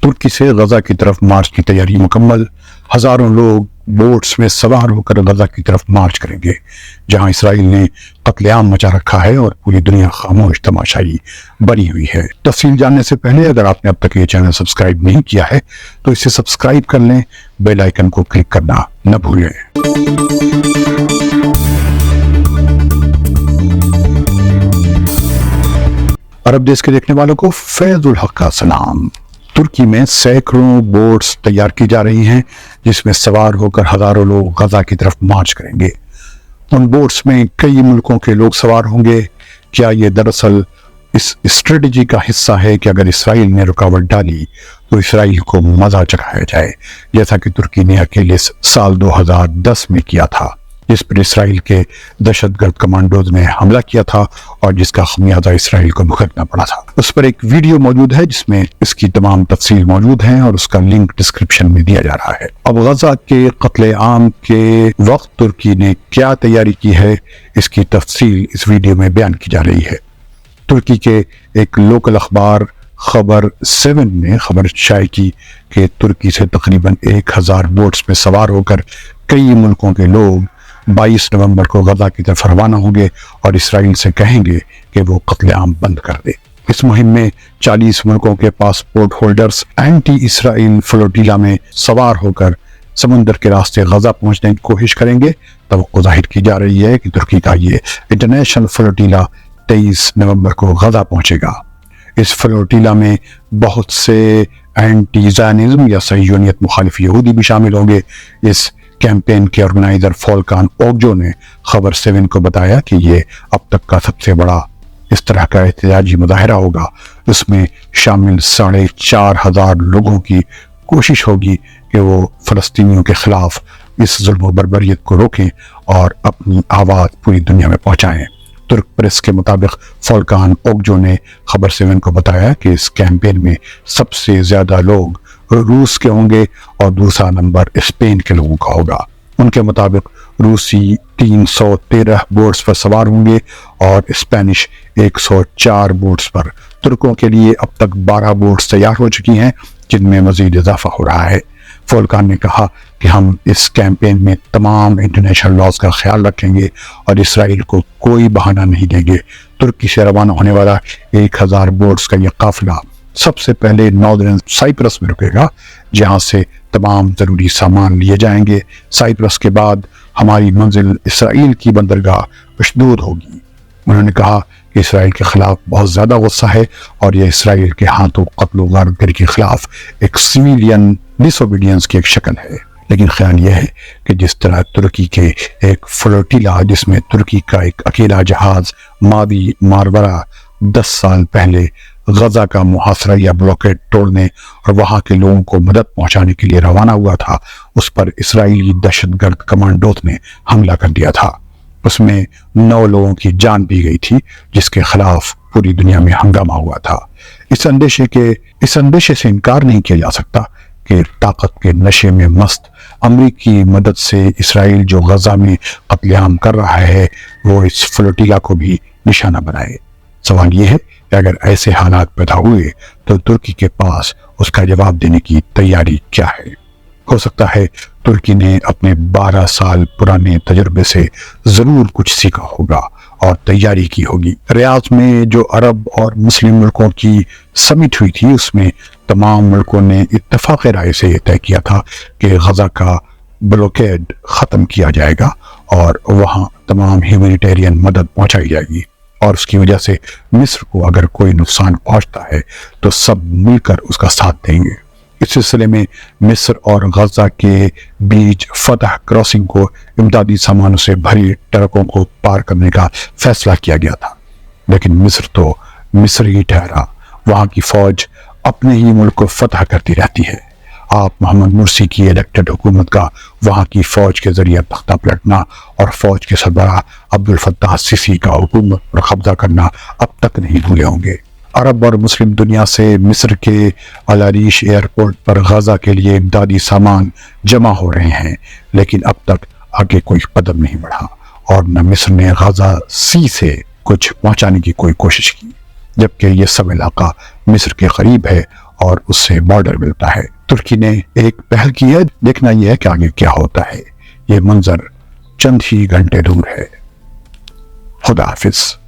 ترکی سے غزہ کی طرف مارچ کی تیاری مکمل، ہزاروں لوگ بوٹس میں سوار ہو کر غزہ کی طرف مارچ کریں گے، جہاں اسرائیل نے قتل عام مچا رکھا ہے اور پوری دنیا خاموش تماشائی بنی ہوئی ہے۔ تفصیل جاننے سے پہلے اگر آپ نے اب تک یہ چینل سبسکرائب نہیں کیا ہے تو اسے سبسکرائب کر لیں، بیل آئیکن کو کلک کرنا نہ بھولیں۔ عرب دیش کے دیکھنے والوں کو فیض الحق کا سلام۔ ترکی میں سینکڑوں بوٹس تیار کی جا رہی ہیں جس میں سوار ہو کر ہزاروں لوگ غزہ کی طرف مارچ کریں گے۔ ان بوٹس میں کئی ملکوں کے لوگ سوار ہوں گے۔ کیا یہ دراصل اس اسٹریٹجی کا حصہ ہے کہ اگر اسرائیل نے رکاوٹ ڈالی تو اسرائیل کو مزہ چکھایا جائے، جیسا کہ ترکی نے اکیلے سال 2010 میں کیا تھا، جس پر اسرائیل کے دہشت گرد کمانڈوز نے حملہ کیا تھا اور جس کا خمیازہ اسرائیل کو بھگتنا پڑا تھا۔ اس پر ایک ویڈیو موجود ہے جس میں اس کی تمام تفصیل موجود ہیں اور اس کا لنک ڈسکرپشن میں دیا جا رہا ہے۔ اب غزہ کے قتل عام کے وقت ترکی نے کیا تیاری کی ہے، اس کی تفصیل اس ویڈیو میں بیان کی جا رہی ہے۔ ترکی کے ایک لوکل اخبار خبر 7 نے خبر شائع کی کہ ترکی سے تقریباً 1000 بوٹس میں سوار ہو کر کئی ملکوں کے لوگ 22 نومبر کو غزہ کی طرف روانہ ہوں گے اور اسرائیل سے کہیں گے کہ وہ قتل عام بند کر دے۔ اس مہم میں 40 ملکوں کے پاسپورٹ ہولڈرز اینٹی اسرائیل فلوٹیلا میں سوار ہو کر سمندر کے راستے غزہ پہنچنے کی کوشش کریں گے۔ توقع ظاہر کی جا رہی ہے کہ ترکی کا یہ انٹرنیشنل فلوٹیلا 23 نومبر کو غزہ پہنچے گا۔ اس فلوٹیلا میں بہت سے اینٹی زائنزم یا صہیونیت مخالف یہودی بھی شامل ہوں گے۔ اس کیمپین کے آرگنائزر فولکان اوگجو نے خبر 7 کو بتایا کہ یہ اب تک کا سب سے بڑا اس طرح کا احتجاجی مظاہرہ ہوگا۔ اس میں شامل 4500 لوگوں کی کوشش ہوگی کہ وہ فلسطینیوں کے خلاف اس ظلم و بربریت کو روکیں اور اپنی آواز پوری دنیا میں پہنچائیں۔ ترک پریس کے مطابق فولکان اوگجو نے خبر 7 کو بتایا کہ اس کیمپین میں سب سے زیادہ لوگ روس کے ہوں گے اور دوسرا نمبر اسپین کے لوگوں کا ہوگا۔ ان کے مطابق روسی 313 بوٹس پر سوار ہوں گے اور اسپینش 104 بوٹس پر۔ ترکوں کے لیے اب تک 12 بوٹس تیار ہو چکی ہیں جن میں مزید اضافہ ہو رہا ہے۔ فولکان نے کہا کہ ہم اس کیمپین میں تمام انٹرنیشنل لاز کا خیال رکھیں گے اور اسرائیل کو کوئی بہانہ نہیں دیں گے۔ ترکی سے روانہ ہونے والا 1000 بوٹس کا یہ قافلہ سب سے پہلے ناردرن سائپرس میں رکے گا، جہاں سے تمام ضروری سامان لیے جائیں گے۔ سائپرس کے بعد ہماری منزل اسرائیل کی بندرگاہ اشدود ہوگی۔ انہوں نے کہا کہ اسرائیل کے خلاف بہت زیادہ غصہ ہے اور یہ اسرائیل کے ہاتھوں قتل و غارت گری کے خلاف ایک سویلین ڈس اوبیڈینس کی ایک شکل ہے۔ لیکن خیال یہ ہے کہ جس طرح ترکی کے ایک فلوٹیلا جس میں ترکی کا ایک اکیلا جہاز ماوی مارورا 10 سال پہلے غزہ کا محاصرہ یا بلاکیڈ توڑنے اور وہاں کے لوگوں کو مدد پہنچانے کے لیے روانہ ہوا تھا، اس پر اسرائیلی دہشت گرد کمانڈوز نے حملہ کر دیا تھا۔ اس میں 9 لوگوں کی جان بھی گئی تھی، جس کے خلاف پوری دنیا میں ہنگامہ ہوا تھا۔ اس اندیشے سے انکار نہیں کیا جا سکتا کہ طاقت کے نشے میں مست امریکی مدد سے اسرائیل جو غزہ میں قتل عام کر رہا ہے وہ اس فلوٹیلا کو بھی نشانہ بنائے۔ سوال یہ ہے کہ اگر ایسے حالات پیدا ہوئے تو ترکی کے پاس اس کا جواب دینے کی تیاری کیا ہے؟ ہو سکتا ہے ترکی نے اپنے 12 سال پرانے تجربے سے ضرور کچھ سیکھا ہوگا اور تیاری کی ہوگی۔ ریاض میں جو عرب اور مسلم ملکوں کی سمٹ ہوئی تھی، اس میں تمام ملکوں نے اتفاق رائے سے یہ طے کیا تھا کہ غزہ کا بلوکیڈ ختم کیا جائے گا اور وہاں تمام ہیومینیٹیرین مدد پہنچائی جائے گی، اور اس کی وجہ سے مصر کو اگر کوئی نقصان پہنچتا ہے تو سب مل کر اس کا ساتھ دیں گے۔ اس سلسلے میں مصر اور غزہ کے بیچ فتح کراسنگ کو امدادی سامانوں سے بھری ٹرکوں کو پار کرنے کا فیصلہ کیا گیا تھا، لیکن مصر تو مصر ہی ٹھہرا۔ وہاں کی فوج اپنے ہی ملک کو فتح کرتی رہتی ہے۔ آپ محمد مرسی کی الیکٹڈ حکومت کا وہاں کی فوج کے ذریعے تختہ پلٹنا اور فوج کے سربراہ عبد الفتاح السیسی کا حکومت پر قبضہ کرنا اب تک نہیں بھولے ہوں گے۔ عرب اور مسلم دنیا سے مصر کے العریش ایئرپورٹ پر غزہ کے لیے امدادی سامان جمع ہو رہے ہیں، لیکن اب تک آگے کوئی قدم نہیں بڑھا اور نہ مصر نے غزہ سی سے کچھ پہنچانے کی کوئی کوشش کی، جبکہ یہ سب علاقہ مصر کے قریب ہے اور اس سے بارڈر ملتا ہے۔ ترکی نے ایک پہل کی ہے، دیکھنا یہ ہے کہ آگے کیا ہوتا ہے۔ یہ منظر چند ہی گھنٹے دور ہے۔ خدا حافظ۔